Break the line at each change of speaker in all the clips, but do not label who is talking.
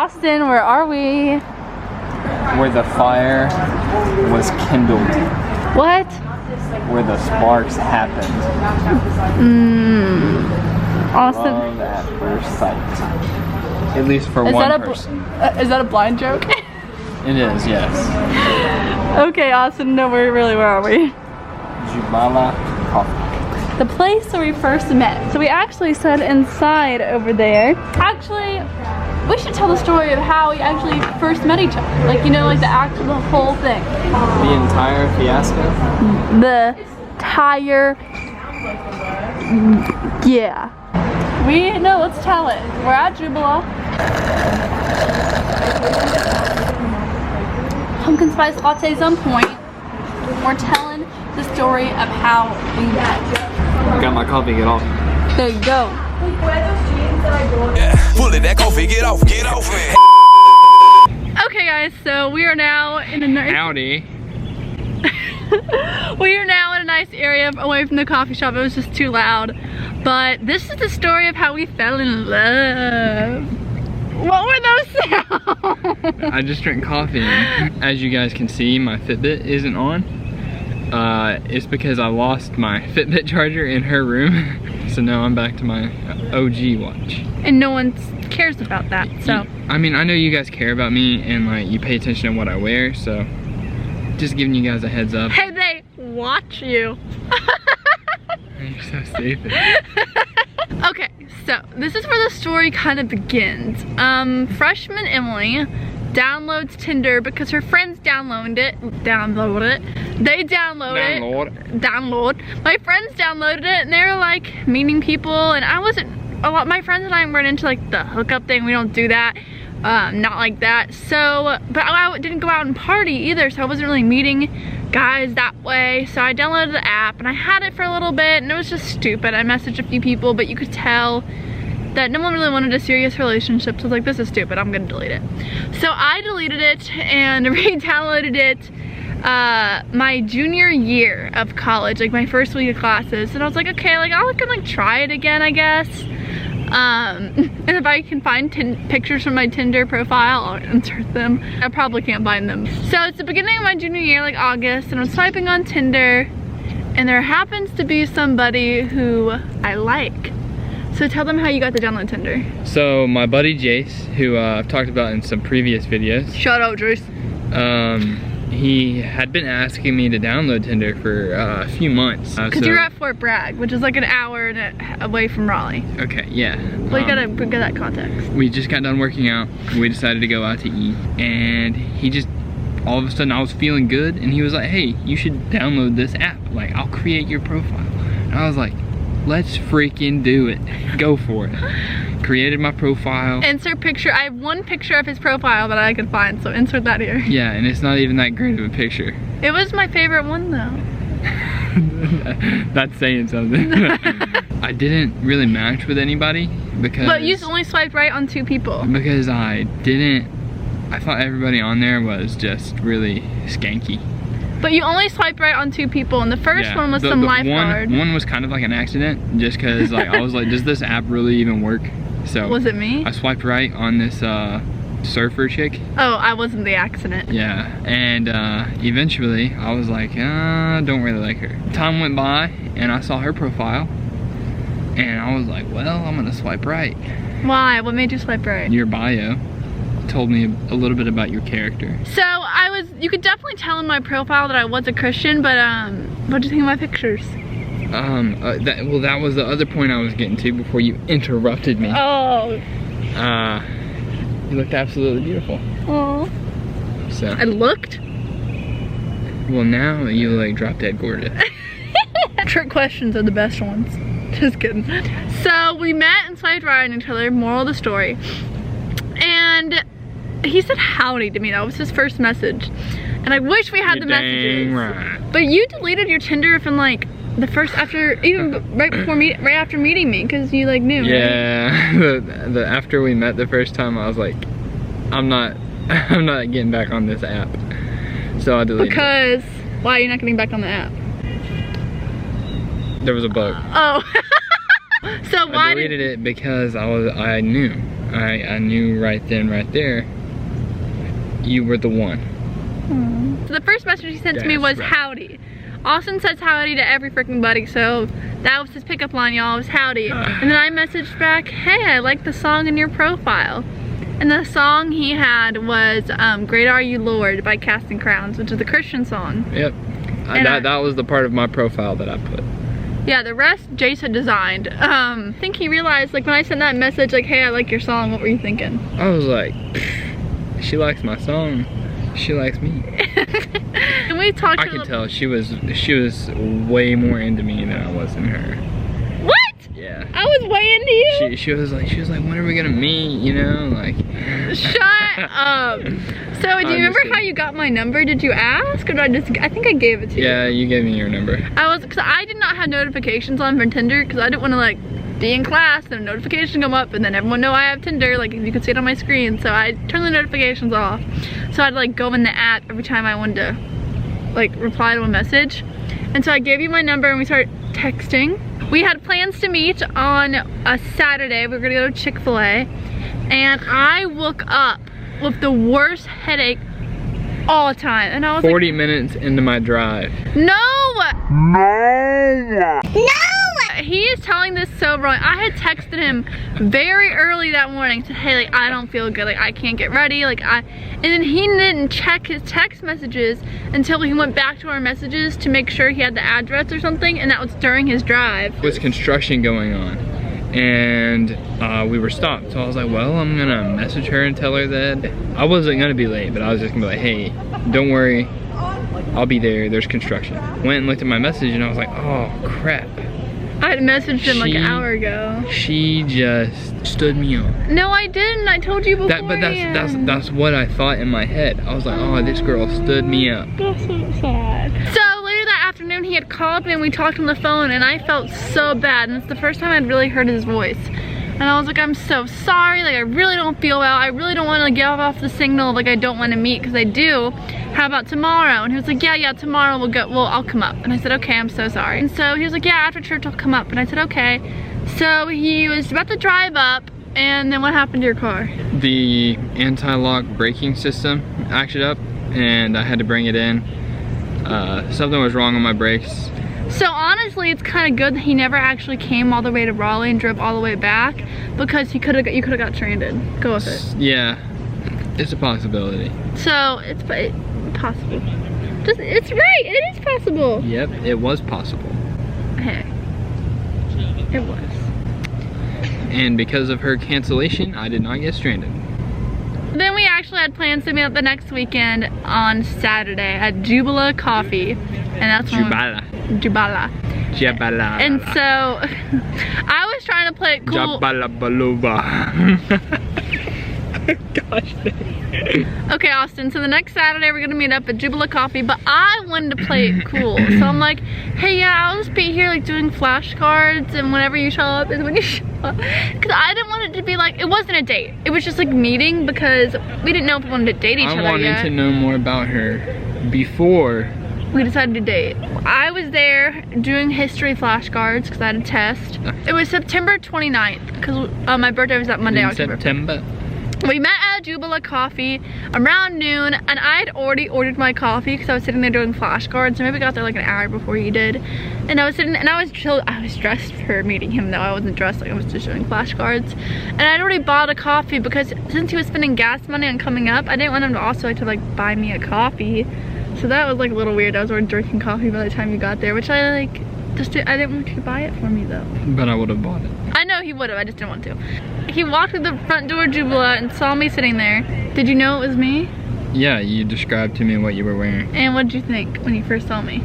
Austin, where are we?
Where the fire was kindled.
What?
Where the sparks happened.
Austin.
Love at first sight. At least for one person.
Is that a blind joke?
It is, yes.
Okay, Austin, no, where are we?
Jubala Coffee.
The place where we first met. So we actually sat inside over there. Actually, we should tell the story of how we actually first met each other. Like, you know, like the whole thing.
The entire fiasco?
The entire, yeah. Let's tell it. We're at Jubala. Pumpkin spice lattes on point. We're telling the story of how we met.
Got my coffee, get off.
There you go.
Yeah, pull it, that coffee, get off me.
Okay guys, so we are now in a nice...
Howdy.
We are now in a nice area away from the coffee shop. It was just too loud. But this is the story of how we fell in love. What were those sounds?
I just drank coffee. As you guys can see, my Fitbit isn't on. It's because I lost my Fitbit charger in her room. So now I'm back to my OG watch.
And no one cares about that, so.
I mean, I know you guys care about me and like you pay attention to what I wear, so just giving you guys a heads up.
Hey, they watch you.
You're so stupid.
Okay, so this is where the story kind of begins. Freshman Emily downloads Tinder because her friends download it. They download it. My friends downloaded it and they were like meeting people, and I wasn't, my friends and I weren't into like the hookup thing. We don't do that. Not like that. So, but I didn't go out and party either, so I wasn't really meeting guys that way. So I downloaded the app and I had it for a little bit and it was just stupid. I messaged a few people, but you could tell that no one really wanted a serious relationship. So I was like, this is stupid, I'm gonna delete it. So I deleted it and re-downloaded it my junior year of college, like my first week of classes. And I was like, okay, like I can like try it again, I guess. And if I can find pictures from my Tinder profile, I'll insert them. I probably can't find them. So it's the beginning of my junior year, like August, and I'm swiping on Tinder, and there happens to be somebody who I like. So tell them how you got to download Tinder.
So my buddy Jace, who I've talked about in some previous videos.
Shout out, Jace.
He had been asking me to download Tinder for a few months.
Because you're at Fort Bragg, which is like an hour away from Raleigh.
Okay, yeah.
Well, you gotta get that context.
We just got done working out. We decided to go out to eat. And he just, all of a sudden I was feeling good. And he was like, hey, you should download this app. Like, I'll create your profile. And I was like, let's freaking do it. Go for it. Created my profile.
Insert picture. I have one picture of his profile that I could find, so insert that here.
Yeah, and it's not even that great of a picture.
It was my favorite one though.
That's saying something. I didn't really match with anybody because...
But you only swiped right on 2 people.
Because I thought everybody on there was just really skanky.
But you only swiped right on 2 people, and the first one was some lifeguard.
One was kind of like an accident, just because like I was like, does this app really even work? So
was it me?
I swiped right on this surfer chick.
Oh, I wasn't the accident.
Yeah, and eventually I was like, don't really like her. Time went by, and I saw her profile, and I was like, well, I'm gonna swipe right.
Why? What made you swipe right?
Your bio told me a little bit about your character.
So you could definitely tell in my profile that I was a Christian, but what'd you think of my pictures?
That was the other point I was getting to before you interrupted me.
Oh.
You looked absolutely beautiful.
Oh.
So.
I looked?
Well, now you like drop dead gorgeous.
Trick questions are the best ones. Just kidding. So we met and swiped right on each other, moral of the story. And he said howdy to me. That was his first message. And I wish we had the messages.
Right.
But you deleted your Tinder from like the first right after meeting me, because you like knew.
Yeah, right? the after we met the first time, I was like, I'm not getting back on this app. So I deleted
it. Why are you not getting back on the app?
There was a bug.
Oh. So why
I deleted it because I knew. I knew right then, right there, you were the one.
So the first message he sent to me was howdy. Austin says howdy to every freaking buddy, so that was his pickup line, y'all, was howdy. And then I messaged back, hey, I like the song in your profile. And the song he had was Great Are You Lord by Casting Crowns, which is the Christian song.
Yep. That was the part of my profile that I put.
Yeah, the rest Jace had designed. I think he realized, like, when I sent that message, like, hey, I like your song, what were you thinking?
I was like, she likes my song. She likes me.
And we talked.
I could tell she was way more into me than I was in her.
What?
Yeah.
I was way into you?
She was like, when are we gonna meet? You know, like.
Shut up. So do you remember how you got my number? Did you ask, or did I think I gave it to you.
Yeah, you gave me your number.
Cause I did not have notifications on for Tinder, cause I didn't want to like be in class and a notification come up and then everyone know I have Tinder, like you could see it on my screen. So I turned the notifications off. So I'd like go in the app every time I wanted to like reply to a message. And so I gave you my number and we started texting. We had plans to meet on a Saturday. We were gonna go to Chick-fil-A. And I woke up with the worst headache all the time. And I was
40 minutes into my drive.
No! He is telling this so wrong. I had texted him very early that morning, said, hey, like, I don't feel good, like, I can't get ready, like, and then he didn't check his text messages until he went back to our messages to make sure he had the address or something, and that was during his drive.
There was construction going on, and we were stopped, so I was like, well, I'm gonna message her and tell her that I wasn't gonna be late, but I was just gonna be like, hey, don't worry, I'll be there, there's construction. Went and looked at my message, and I was like, oh, crap.
I had messaged him like an hour ago.
She just stood me up.
No, I didn't. I told you before.
But that's what I thought in my head. I was like, oh, this girl stood me up.
That's so sad. So later that afternoon, he had called me and we talked on the phone, and I felt so bad. And it's the first time I'd really heard his voice. And I was like, I'm so sorry. Like, I really don't feel well. I really don't want to give off the signal of like I don't want to meet, because I do. How about tomorrow? And he was like, yeah, tomorrow we'll go. Well, I'll come up. And I said, okay, I'm so sorry. And so he was like, yeah, after church I'll come up. And I said, okay. So he was about to drive up, and then what happened to your car?
The anti-lock braking system acted up, and I had to bring it in. Something was wrong on my brakes.
So honestly, it's kind of good that he never actually came all the way to Raleigh and drove all the way back, because you could have got stranded. Go with it.
Yeah, it's a possibility.
So it's possible. It's right. It is possible.
Yep, it was possible.
Hey, it was.
And because of her cancellation, I did not get stranded.
Then we actually had plans to meet up the next weekend on Saturday at Jubala Coffee, and that's
Jubala.
And so I was trying to play it cool.
Gosh.
Okay, Austin, so the next Saturday we're gonna meet up at Jubala Coffee, but I wanted to play it cool. So I'm like, hey, yeah, I'll just be here like doing flashcards, and whenever you show up is when you show up. Because I didn't want it to be like, it wasn't a date. It was just like meeting, because we didn't know if we wanted to date each other yet.
I wanted to know more about her before
we decided to date. I was there doing history flashcards because I had a test. It was September 29th, because my birthday was that Monday, October.
September.
We met at Jubala Coffee around noon, and I had already ordered my coffee because I was sitting there doing flashcards. So maybe I got there like an hour before he did. And I was sitting, and I was chill. I was dressed for meeting him though. I wasn't dressed, like I was just doing flashcards. And I'd already bought a coffee because since he was spending gas money on coming up, I didn't want him to also like to like buy me a coffee. So that was like a little weird. I was already drinking coffee by the time you got there, which I like I didn't want you to buy it for me though.
But I would have bought it.
I know he would have, I just didn't want to. He walked through the front door of Jubala and saw me sitting there. Did you know it was me?
Yeah, you described to me what you were wearing.
And what did you think when you first saw me?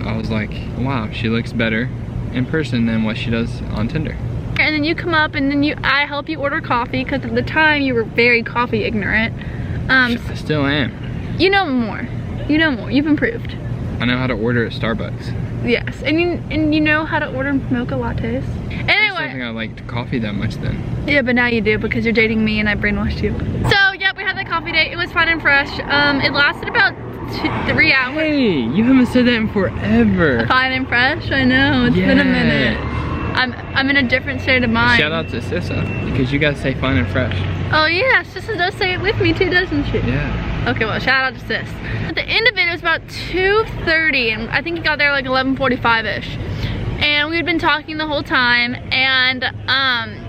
I was like, wow, she looks better in person than what she does on Tinder.
And then you come up and then I help you order coffee, because at the time you were very coffee ignorant.
I still am.
You know more. You know more. You've improved.
I know how to order at Starbucks.
Yes, and you know how to order mocha lattes. Anyway.
I don't think I liked coffee that much then.
Yeah, but now you do, because you're dating me and I brainwashed you. So yeah, we had that coffee date. It was fun and fresh. It lasted about 3 hours.
Hey, you haven't said that in forever.
Fine and fresh? I know, it's been a minute. I'm in a different state of mind.
Shout out to Sissa, because you guys say fun and fresh.
Oh yeah, Sissa does say it with me too, doesn't she?
Yeah.
Okay, well, shout out to Sis. At the end of it, it was about 2:30, and I think he got there like 11:45-ish. And we had been talking the whole time, and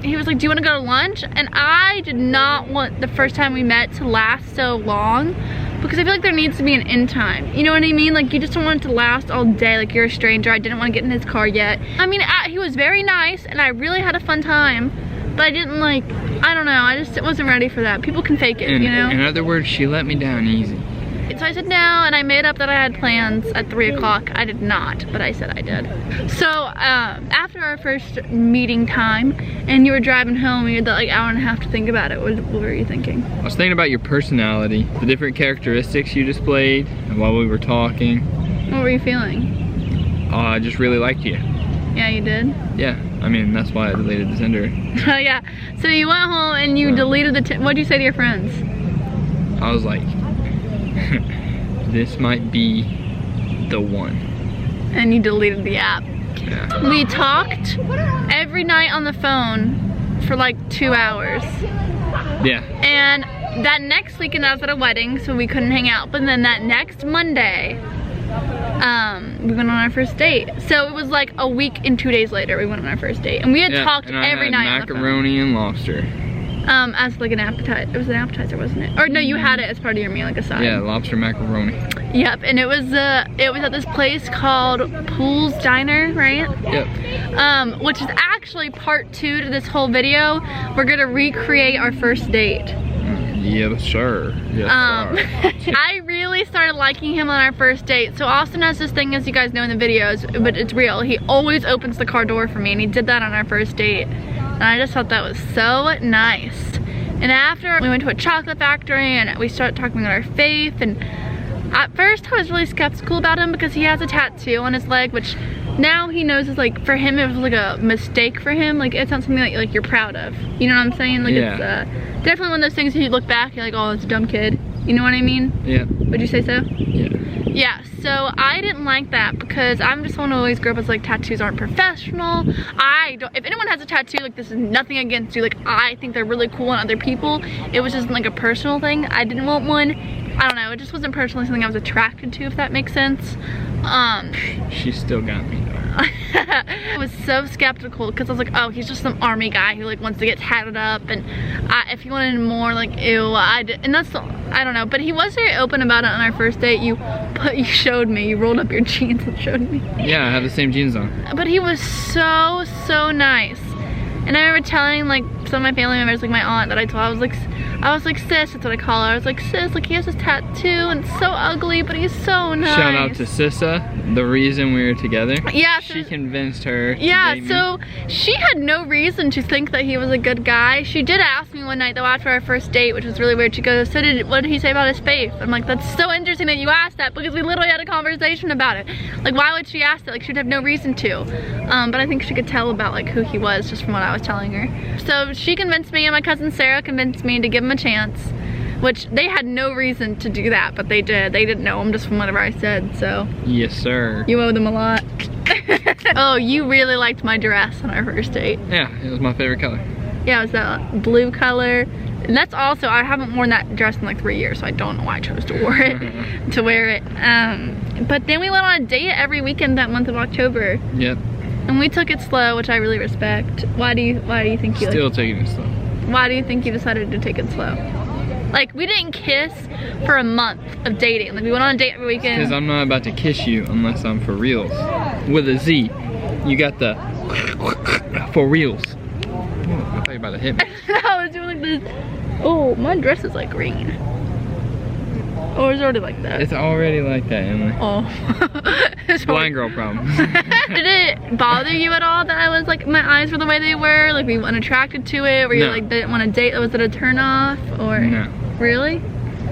he was like, do you want to go to lunch? And I did not want the first time we met to last so long, because I feel like there needs to be an end time. You know what I mean? Like, you just don't want it to last all day, like you're a stranger. I didn't want to get in his car yet. I mean, he was very nice, and I really had a fun time, but I didn't like, I don't know, I just wasn't ready for that. People can fake it, you know?
In other words, she let me down easy.
So I said no, and I made up that I had plans at 3 o'clock. I did not, but I said I did. So after our first meeting time, and you were driving home, we had that like hour and a half to think about it. What were you thinking?
I was thinking about your personality, the different characteristics you displayed while we were talking.
What were you feeling?
I just really liked you.
Yeah, you did?
Yeah, I mean, that's why I deleted the Tinder.
Oh yeah, so you went home and you deleted the Tinder. What did you say to your friends?
I was like, this might be the one.
And you deleted the app.
Yeah.
We talked every night on the phone for like 2 hours.
Yeah.
And that next weekend I was at a wedding, so we couldn't hang out. But then that next Monday, we went on our first date. So it was like a week and 2 days later we went on our first date. And we had talked every night on the phone.
Macaroni and lobster.
As like an appetizer. It was an appetizer, wasn't it? Or no, you had it as part of your meal, like a side.
Yeah, lobster macaroni.
Yep, and it was at this place called Pool's Diner, right?
Yep.
Which is actually part 2 to this whole video. We're gonna recreate our first date.
Yes, sir. Yes, sir.
I really started liking him on our first date. So Austin has this thing, as you guys know in the videos, but it's real. He always opens the car door for me, and he did that on our first date. And I just thought that was so nice. And after, we went to a chocolate factory and we started talking about our faith. And at first I was really skeptical about him because he has a tattoo on his leg, which now he knows is like, for him it was like a mistake for him. Like, it's not something that like you're proud of. You know what I'm saying? Like,
yeah.
It's definitely one of those things that you look back, you're like, oh, it's a dumb kid. You know what I mean?
Yeah.
Would you say so?
Yeah.
Yeah, so I didn't like that because I'm just someone who always grew up as like tattoos aren't professional. If anyone has a tattoo, like, this is nothing against you. Like, I think they're really cool on other people. It was just like a personal thing. I didn't want one. I don't know, it just wasn't personally something I was attracted to, if that makes sense.
She still got me though.
I was so skeptical because I was like, oh, he's just some army guy who like wants to get tatted up, and if he wanted more, like, ew, and that's, I don't know, but he was very open about it on our first date. You showed me, you rolled up your jeans and showed me.
Yeah, I have the same jeans on.
But he was so nice. And I remember telling like some of my family members, like my aunt that I told, I was like, sis, that's what I call her. I was like, sis, like, he has this tattoo and it's so ugly, but he's so nice.
Shout out to Sissa, the reason we were together.
Yeah.
She convinced her to
yeah,
date me.
so she had no reason to think that he was a good guy. She did ask me one night though after our first date, which was really weird. She goes, so what did he say about his faith? I'm like, that's so interesting that you asked that, because we literally had a conversation about it. Like, why would she ask that? Like, she'd have no reason to. But I think she could tell about like who he was just from what I was telling her. So she convinced me, and my cousin Sarah convinced me to give him a chance, which they had no reason to do that, but they did. They didn't know him just from whatever I said, so.
Yes, sir.
You owe them a lot. Oh, you really liked my dress on our first date.
Yeah, it was my favorite color.
Yeah, it was that blue color. And that's also, I haven't worn that dress in like 3 years, so I don't know why I chose to wear it. But then we went on a date every weekend that month of October.
Yep.
And we took it slow, which I really respect. Why do you think you
Still taking it slow.
Why do you think you decided to take it slow? Like, we didn't kiss for a month of dating. Like, we went on a date every weekend.
Because I'm not about to kiss you unless I'm for reals. With a Z. You got the for reals. Oh, I thought you were about to hit me.
I was doing like this. Oh, my dress is like green. Or is it already like that?
It's already like that, Emily.
Oh.
Blind girl problem.
Did it bother you at all that I was like, my eyes were the way they were? Like, were you unattracted to it? Were you like, didn't want to date? Was it a turn off? Or
no.
Really?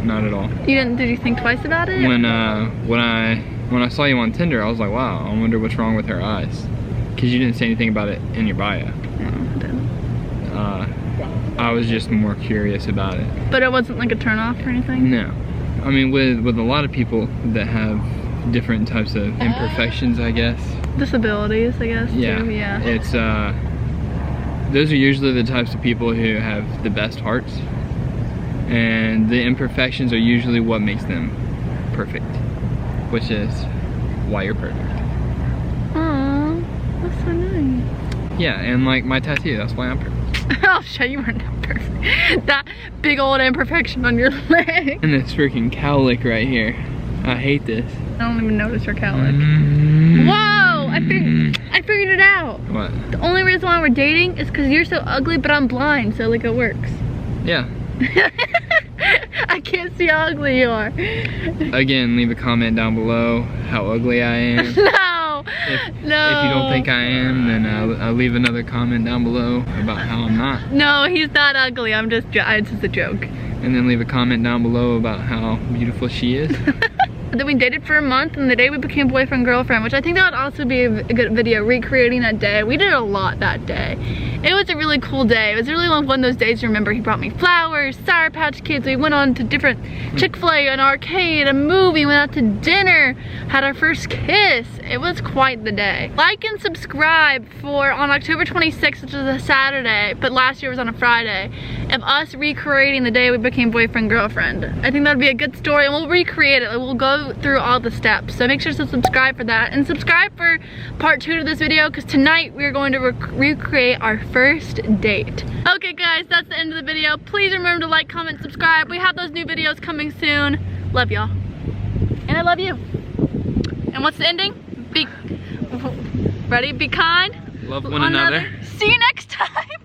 Not at all.
Did you think twice about it?
When I saw you on Tinder, I was like, wow, I wonder what's wrong with her eyes. Because you didn't say anything about it in your bio.
No, I didn't.
I was just more curious about it.
But it wasn't like a turn off or anything?
No. I mean, with a lot of people that have different types of imperfections, I guess.
Disabilities, I guess,
Yeah.
too, yeah.
It's, those are usually the types of people who have the best hearts. And the imperfections are usually what makes them perfect. Which is why you're perfect.
Aww, that's so nice.
Yeah, and like my tattoo, that's why I'm perfect.
I'll show you were not perfect. That big old imperfection on your leg.
And this freaking cowlick right here. I hate this.
I don't even notice your cowlick. Whoa! I figured it out.
What?
The only reason why we're dating is because you're so ugly, but I'm blind, so like it works.
Yeah.
I can't see how ugly you are.
Again, leave a comment down below how ugly I am.
No!
If you
No!
don't think I am, then I'll leave another comment down below about how I'm not.
No, he's not ugly. It's just a joke.
And then leave a comment down below about how beautiful she is.
Then we dated for a month, and the day we became boyfriend girlfriend, which I think that would also be a good video, recreating that day. We did a lot that day. It was a really cool day. It was really one of those days to remember. He brought me flowers, Sour Patch Kids. We went on to different Chick-fil-A, an arcade, a movie, went out to dinner, had our first kiss. It was quite the day. Like and subscribe for on October 26th, which is a Saturday, but last year was on a Friday, of us recreating the day we became boyfriend girlfriend. I think that'd be a good story, and we'll recreate it. We'll go through all the steps. So make sure to subscribe for that, and subscribe for part 2 to this video, because tonight we're going to recreate our first date. Okay guys, that's the end of the video. Please remember to like, comment, subscribe. We have those new videos coming soon. Love y'all. And I love you. And what's the ending? Ready? Be kind.
Love one another.
See you next time.